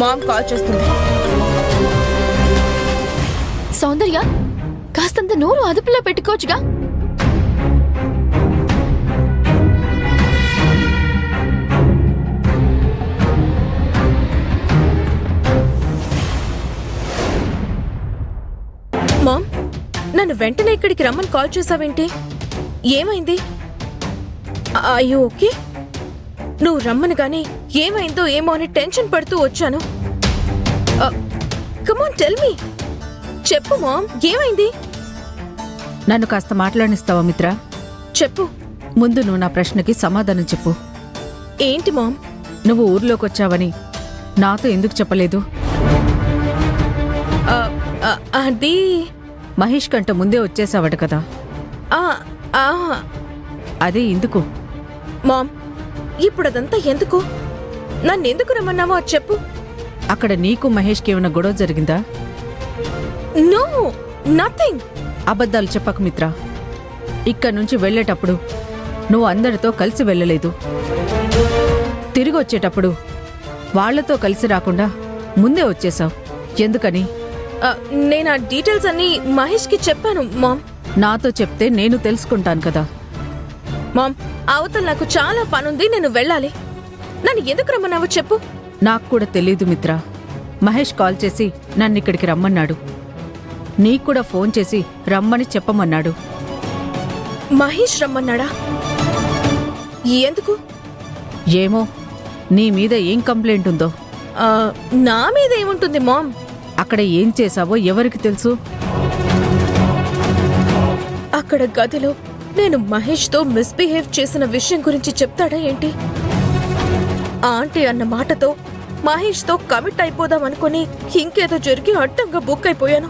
Ma'am call చేస్తుంది. సౌందర్య, కాస్తంత నోరు అదుపులో పెట్టుకోవచ్చుగా. మామ్, నన్ను వెంటనే ఇక్కడికి రమ్మని కాల్ చేసావేంటి? ఏమైంది? అయ్యో ఓకే. నువ్వు రమ్మను గానీ ఏమైందో ఏమో అని టెన్షన్ పడుతూ వచ్చాను. Come on tell me. చెప్పు మామ్, ఏమైంది? నన్ను కాస్త మాట్లాడిస్తావా మిత్ర? చెప్పు. ముందు నువ్వు నా ప్రశ్నకి సమాధానం చెప్పు. ఏంటి మామ్? నువ్వు ఊర్లోకొచ్చావని నాతో ఎందుకు చెప్పలేదు? అది మహేష్ కంట ముందే వచ్చేసావట కదా, అదే ఎందుకు? మామ్, ఇప్పుడు అదంతా ఎందుకు? నన్నెందుకు రమ్మన్నావో అది చెప్పు. అక్కడ నీకు మహేష్కి ఏమైనా గొడవ జరిగిందా? No, nothing. అబద్ధాలు చెప్పకు మిత్ర. ఇక్కడి నుంచి వెళ్ళేటప్పుడు నువ్వు అందరితో కలిసి వెళ్ళలేదు. తిరిగి వచ్చేటప్పుడు వాళ్లతో కలిసి రాకుండా ముందే వచ్చేసావు. ఎందుకని? నేను ఆ డీటెయిల్స్ అన్ని మహేష్కి చెప్పాను మామ్. నాతో చెప్తే నేను తెలుసుకుంటాను కదా. మామ్, అవతల నాకు చాలా పనుంది, నేను వెళ్ళాలి. నన్ను ఎందుకు రమ్మన్నావో చెప్పు. నాకు కూడా తెలీదు మిత్ర. మహేష్ కాల్ చేసి నన్ను ఇక్కడికి రమ్మన్నాడు. నీకు కూడా ఫోన్ చేసి రమ్మని చెప్పమన్నాడు. మహేష్ రమ్మన్నాడా? ఎందుకు? ఏమో, నీ మీద ఏం కంప్లైంట్ ఉందో. నా మీద ఏముంటుంది మామ్? అక్కడ ఏం చేశావో ఎవరికి తెలుసు? అక్కడ గదిలో నేను మహేష్తో మిస్బిహేవ్ చేసిన విషయం గురించి చెప్తాడా ఏంటి? ఆంటీ అన్న మాటతో మహేష్తో కమిట్ అయిపోదాం అనుకుని ఇంకేదో జరిగి అడ్డంగా బుక్ అయిపోయాను.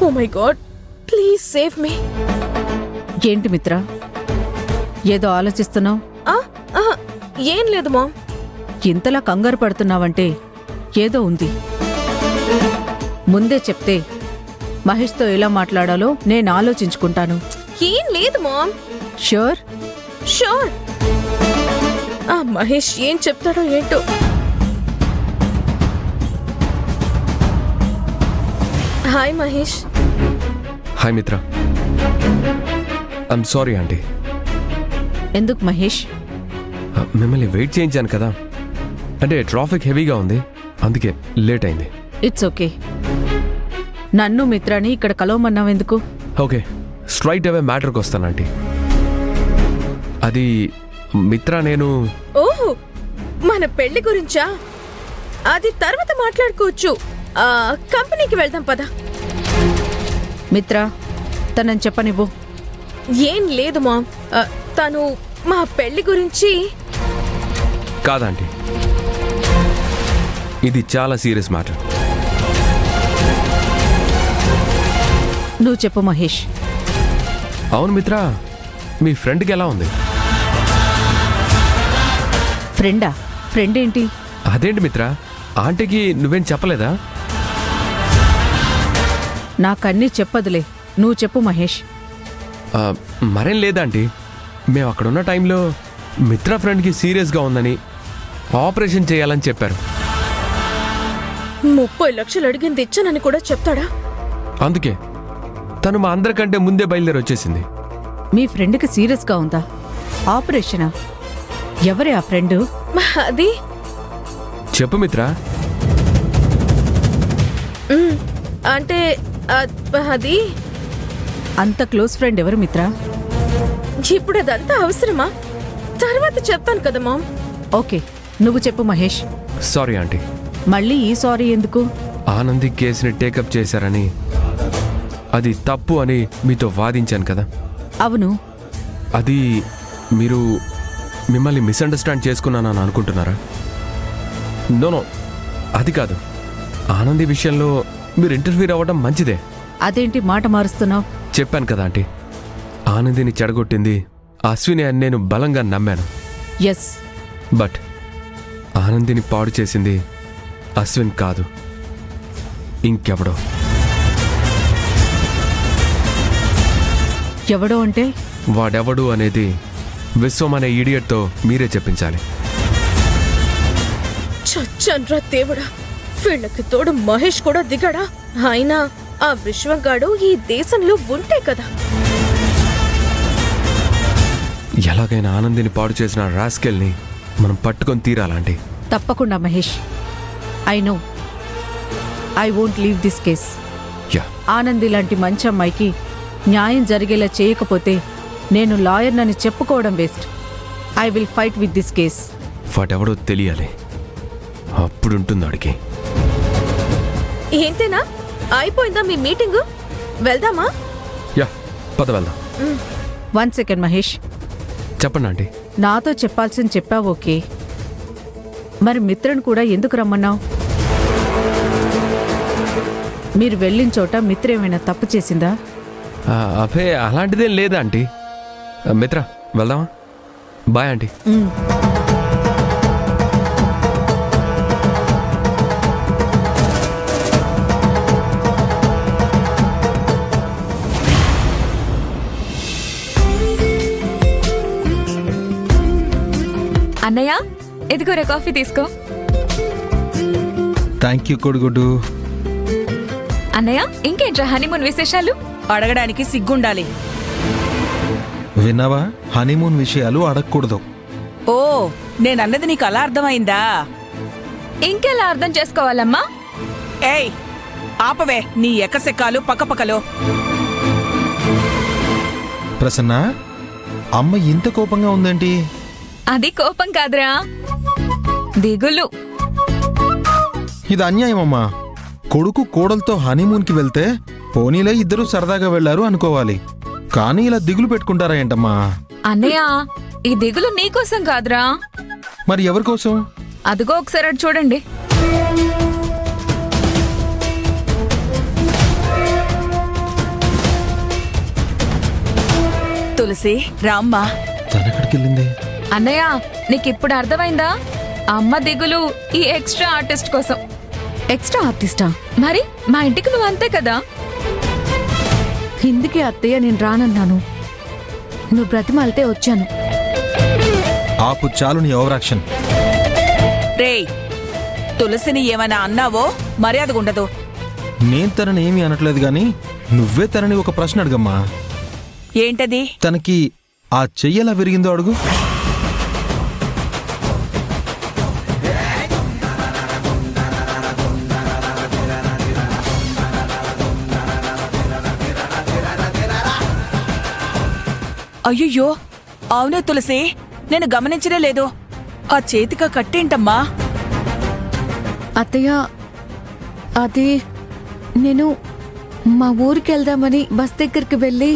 Oh my God, please save me. ఏంటి మిత్ర, ఏదో ఆలోచిస్తున్నావు? ఏం లేదు మామ్. ఇంతలా కంగారు పడుతున్నావంటే ఏదో ఉంది. ముందే చెప్తే మహేష్తో ఎలా మాట్లాడాలో నేను ఆలోచించుకుంటాను. ఏం లేదు మామ్. ష్యూర్? షూర్. ఆ మహేష్ ఏం చెప్తాడో ఏంటో. హాయ్ మహేష్. హాయ్ మిత్ర. I'm sorry aunty. ఎందుకు మహేష్? మిమ్మల్ని వెయిట్ చేయించాను కదా, అంటే ట్రాఫిక్ హెవీగా ఉంది, అందుకే లేట్ అయింది. It's okay. నన్ను మిత్రాని ఇక్కడ కలవమన్నావెందుకు? ఓకే, స్ట్రైట్ అవే మ్యాటర్కి వస్తాను ఆంటీ. అది మిత్ర, నేను ఓహో, మన పెళ్లి గురించా? అది తర్వాత మాట్లాడుకోవచ్చు. కంపెనీకి వెళ్దాం పద. మిత్ర, తనని చెప్పనివ్వు. ఏం లేదు మామ్, తను మా పెళ్లి గురించి. కాదంటీ, ఇది చాలా సీరియస్ మ్యాటర్. నువ్వు చెప్పు మహేష్. అవును మిత్ర, మీ ఫ్రెండ్కి ఎలా ఉంది? ఫ్రెండా? ఫ్రెండ్ ఏంటి? అదేంటి మిత్ర, ఆంటీకి నువ్వేం చెప్పలేదా? నాకన్నీ చెప్పదులే, నువ్వు చెప్పు మహేష్. మరేం లేదాంటీ, మేము అక్కడున్న టైంలో మిత్ర ఫ్రెండ్కి సీరియస్గా ఉందని ఆపరేషన్ చేయాలని చెప్పారు. 30 లక్షలు అడిగింది ఇచ్చానని కూడా చెప్తాడా? అందుకే తను మా అందరికంటే ముందే బయలుదేరి వచ్చేసింది. మీ ఫ్రెండ్కి సీరియస్గా ఉందా? ఆపరేషనా? ఎవరే ఆ ఫ్రెండ్? అది చెప్పు మిత్ర. అంటే అది అంత క్లోజ్ ఫ్రెండ్ ఎవరు మిత్ర? ఇప్పుడు అదంతా అవసరమా? తర్వాత చెప్తాను కదా మామ్. ఓకే, నువ్వు చెప్పు మహేష్. Sorry aunty. మళ్ళీ ఈ సారీ ఎందుకు? ఆనంది కేసుని టేకప్ చేశారని, అది తప్పు అని మీతో వాదించాను కదా. అవును. అది మీరు మిమ్మల్ని మిస్అండర్స్టాండ్ చేసుకున్నానని అనుకుంటున్నారా? నో, అది కాదు. ఆనంది విషయంలో మీరు ఇంటర్ఫీర్ అవ్వడం మంచిదే. అదేంటి మాట మారుస్తున్నావు? చెప్పాను కదా ఆంటీ, ఆనందిని చెడగొట్టింది అశ్విని అని నేను బలంగా నమ్మాను. ఎస్. బట్ ఆనందిని పాడు చేసింది అశ్విన్ కాదు, ఇంకెవడో. ఎవడో అంటే? వాడెవడు అనేది విశ్వం అనే ఈడియట్తో మీరే చెప్పించాలి. చచ్చన్రా దేవుడా, వీళ్ళకి తోడు మహేష్ కూడా దిగాడా? అయినా ఆ విశ్వంగాడు ఈ దేశంలో ఉంటే కదా. ఎలాగైనా ఆనందిని పాడు చేసిన రాస్కెల్ని మనం పట్టుకొని తీరాలంటే. తప్పకుండా Mahesh. I know I won't leave this case. Yeah, Anandi లాంటి మంచి అమ్మాయికి న్యాయం జరిగేలా చేయకపోతే నేను లాయర్నని చెప్పుకోవడం waste. I will fight with this case. వాటెవడో తెలియాలి, అప్పుడుంటుంది వాడికి. ఏంటేనా అయిపోయిందా మీ మీటింగు? వెళ్దామా? యా, పద వెళ్దాం. 1 సెకండ్ మహేష్. చెప్పండి ఆంటీ. నాతో చెప్పాల్సింది చెప్పావు, ఓకే. మరి మిత్రను కూడా ఎందుకు రమ్మన్నావు? మీరు వెళ్ళిన చోట మిత్ర ఏమైనా తప్పు చేసిందా? అభే అలాంటిదేం లేదా ఆంటీ. మిత్ర వెళ్దామా? Bye aunty. అన్నయ్య, ఎదుగురే కాఫీ తీసుకో. థ్యాంక్ యూ కొడుగుడ్డు. అన్నయ్య, ఇంకేంట్రా హనీమూన్ విశేషాలు? అడగడానికి సిగ్గుండాలి. విన్నావా? హనీమూన్ విషయాలు అడగకూడదు. ఓ, నేనన్నది నీకు అలా అర్థమైందా? ఇంకెలా అర్థం చేసుకోవాలమ్మా? ఏయ్, ఆపవే నీ ఎకసెక్కాలు పక్కపక్కలో. ప్రసన్న, అమ్మ ఇంత కోపంగా ఉందేంటి? అది కోపం కాదురా, దిగులు. ఇది అన్యాయం అమ్మా. కొడుకు కోడలతో హనీమూన్కి వెళ్తే పోనీలే ఇద్దరూ సరదాగా వెళ్లారు అనుకోవాలి, కానీ ఇలా దిగులు పెట్టుకుంటారా ఏంటమ్మా? అన్నయ్య, ఈ దిగులు నీకోసం కాదురా. మరి ఎవరి కోసం? అదిగో ఒకసారి అటు చూడండి. తులసి, రామ్మా. తనెక్కడికి వెళ్ళింది? అన్నయ్య, నీకిప్పుడు అర్థమైందా? అమ్మ దిగులు ఈ ఎక్స్ట్రా ఆర్టిస్ట్ కోసం. ఎక్స్ట్రా ఆర్టిస్టా? మరి మా ఇంటికి నువ్వు అంతే కదా. ఇందుకే అత్తయ్య నేను రానన్నాను. నువ్వు బ్రతిమాలితే వచ్చాను. ఆపు, చాలు నీ ఓవరాక్షన్. రేయ్, తులసిని ఏమైనా అన్నావో మర్యాదగుండదు. నేను తనని ఏమీ అనట్లేదు గాని నువ్వే తనని ఒక ప్రశ్న అడగమ్మా. ఏంటది? తనకి ఆ చెయ్యలా విరిగిందో అడుగు. అయ్యయ్యో, అవునే తులసి, నేను గమనించనే లేదు. ఆ చేతిక కట్టేంటమ్మా? అత్తయ్య, అది నేను మా ఊరికి వెళ్దామని బస్ దగ్గరికి వెళ్ళి